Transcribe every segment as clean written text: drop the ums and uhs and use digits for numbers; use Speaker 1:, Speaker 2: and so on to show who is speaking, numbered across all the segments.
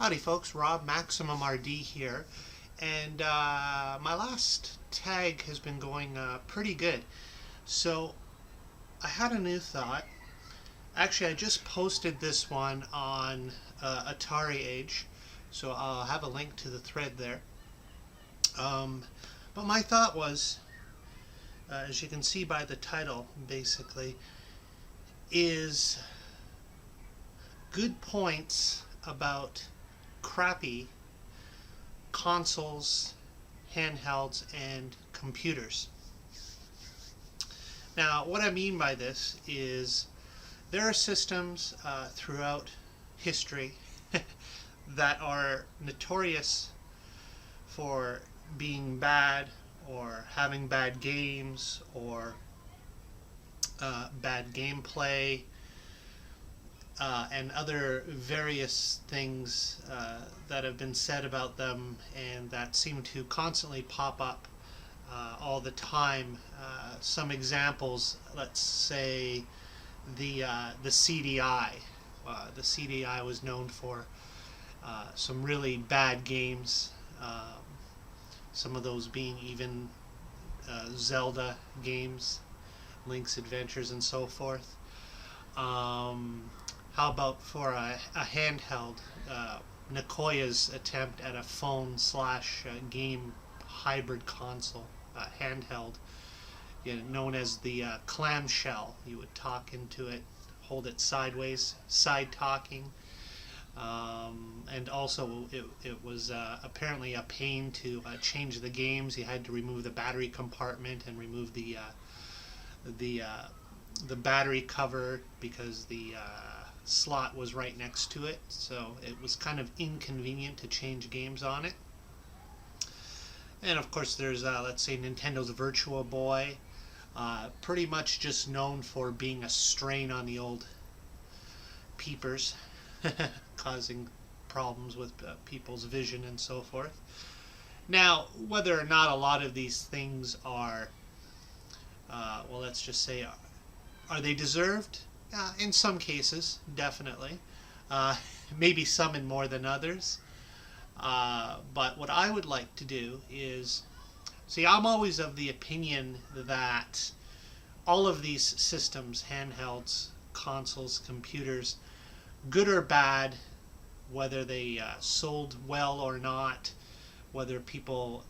Speaker 1: Howdy folks, Rob MaximumRD here, and my last tag has been going pretty good. So I had a new thought. Actually, I just posted this one on Atariage, so I'll have a link to the thread there. But my thought was, as you can see by the title, basically, is good points about crappy consoles, handhelds, and computers. Now, what I mean by this is there are systems throughout history that are notorious for being bad or having bad games or bad gameplay and other various things that have been said about them and that seem to constantly pop up all the time. Some examples, let's say the CDI. The CDI was known for some really bad games, some of those being even Zelda games, Link's Adventures and so forth. How about for a handheld, Nicoya's attempt at a phone/game hybrid console, handheld, known as the clamshell. You would talk into it, hold it sideways, side talking, and also it was apparently a pain to change the games. You had to remove the battery compartment and remove the battery cover because the slot was right next to it, so it was kind of inconvenient to change games on it. And of course there's let's say Nintendo's Virtua Boy, pretty much just known for being a strain on the old peepers, causing problems with people's vision and so forth. Now, whether or not a lot of these things are well, let's just say, are they deserved? In some cases, definitely. Maybe some in more than others. But what I would like to do is, see, I'm always of the opinion that all of these systems, handhelds, consoles, computers, good or bad, whether they sold well or not, whether people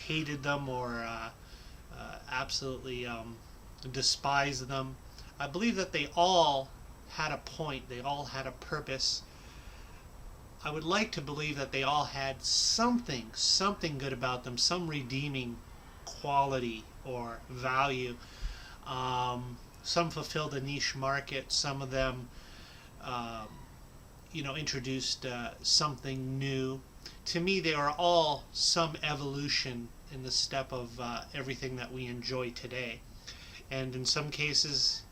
Speaker 1: hated them or absolutely despised them, I believe that they all had a point, they all had a purpose. I would like to believe that they all had something good about them, some redeeming quality or value. Some fulfilled a niche market, some of them introduced something new. To me, they are all some evolution in the step of everything that we enjoy today. And in some cases,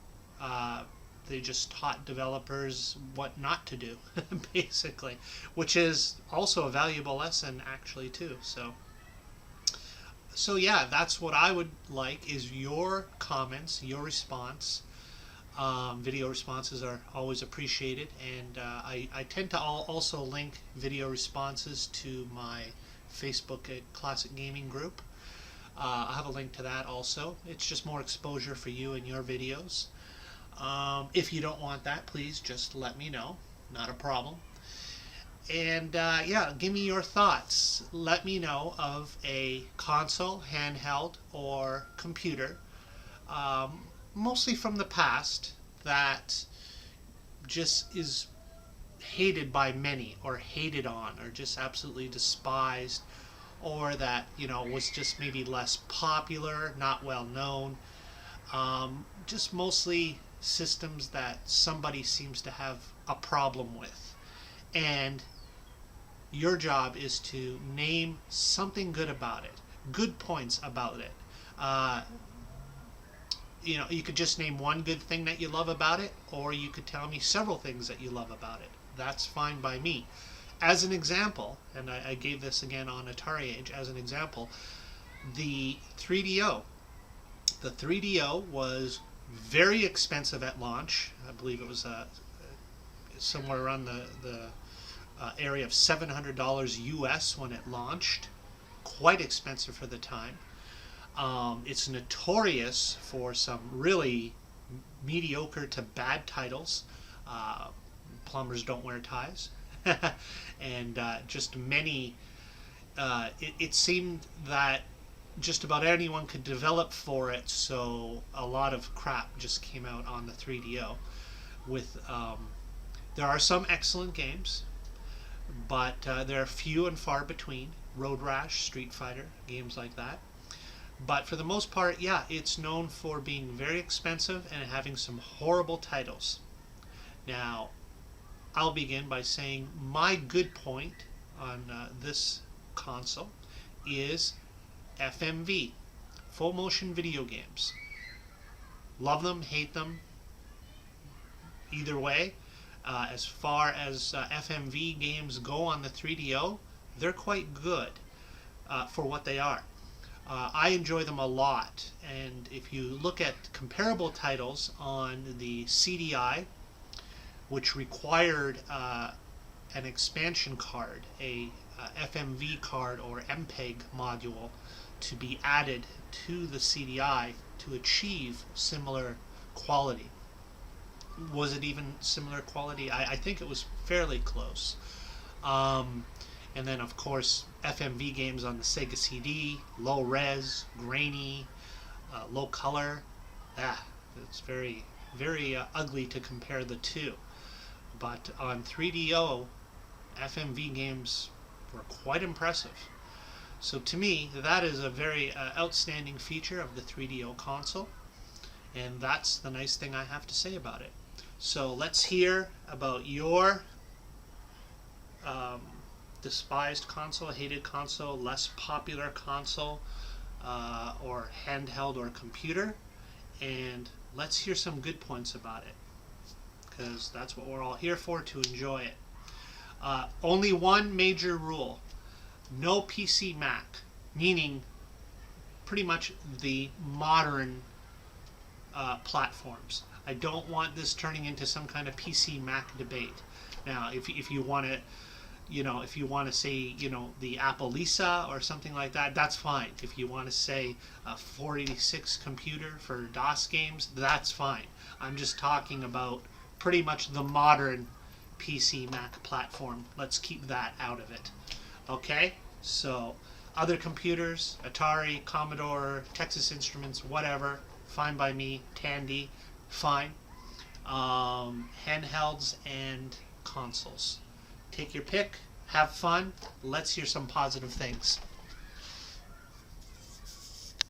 Speaker 1: they just taught developers what not to do, basically, which is also a valuable lesson, actually, too. So yeah, that's what I would like, is your comments, your response. Video responses are always appreciated, and I tend to also link video responses to my Facebook Classic Gaming group. I have a link to that also. It's just more exposure for you and your videos. If you don't want that, please just let me know. Not a problem. And yeah, give me your thoughts. Let me know of a console, handheld, or computer, mostly from the past, that just is hated by many, or hated on, or just absolutely despised, or that was just maybe less popular, not well known. Just mostly systems that somebody seems to have a problem with, and your job is to name something good about it, good points about it. You could just name one good thing that you love about it, or you could tell me several things that you love about it. That's fine by me. As an example, and I gave this again on Atariage as an example, the 3DO. The 3DO was very expensive at launch. I believe it was somewhere around the area of $700 US when it launched. Quite expensive for the time. It's notorious for some really mediocre to bad titles. Plumbers Don't Wear Ties. And just many. It seemed that just about anyone could develop for it, so a lot of crap just came out on the 3DO. There are some excellent games, but they're few and far between. Road Rash, Street Fighter, games like that. But for the most part, yeah, it's known for being very expensive and having some horrible titles. Now, I'll begin by saying my good point on this console is FMV, full motion video games. Love them, hate them, either way. As far as FMV games go on the 3DO, they're quite good for what they are. I enjoy them a lot, and if you look at comparable titles on the CDI, which required an expansion card, a FMV card or MPEG module, to be added to the CDI to achieve similar quality. Was it even similar quality? I think it was fairly close. And then, of course, FMV games on the Sega CD, low res, grainy, low color. It's very, very ugly to compare the two. But on 3DO, FMV games were quite impressive. So to me, that is a very outstanding feature of the 3DO console. And that's the nice thing I have to say about it. So let's hear about your despised console, hated console, less popular console, or handheld or computer, and let's hear some good points about it, because that's what we're all here for, to enjoy it. Only one major rule: no PC Mac, meaning pretty much the modern platforms. I don't want this turning into some kind of PC Mac debate. Now, if you want to, if you want to say, the Apple Lisa or something like that, that's fine. If you want to say a 486 computer for DOS games, that's fine. I'm just talking about pretty much the modern PC Mac platform. Let's keep that out of it. Okay? So, other computers, Atari, Commodore, Texas Instruments, whatever, fine by me. Tandy, fine. Handhelds and consoles. Take your pick, have fun, let's hear some positive things.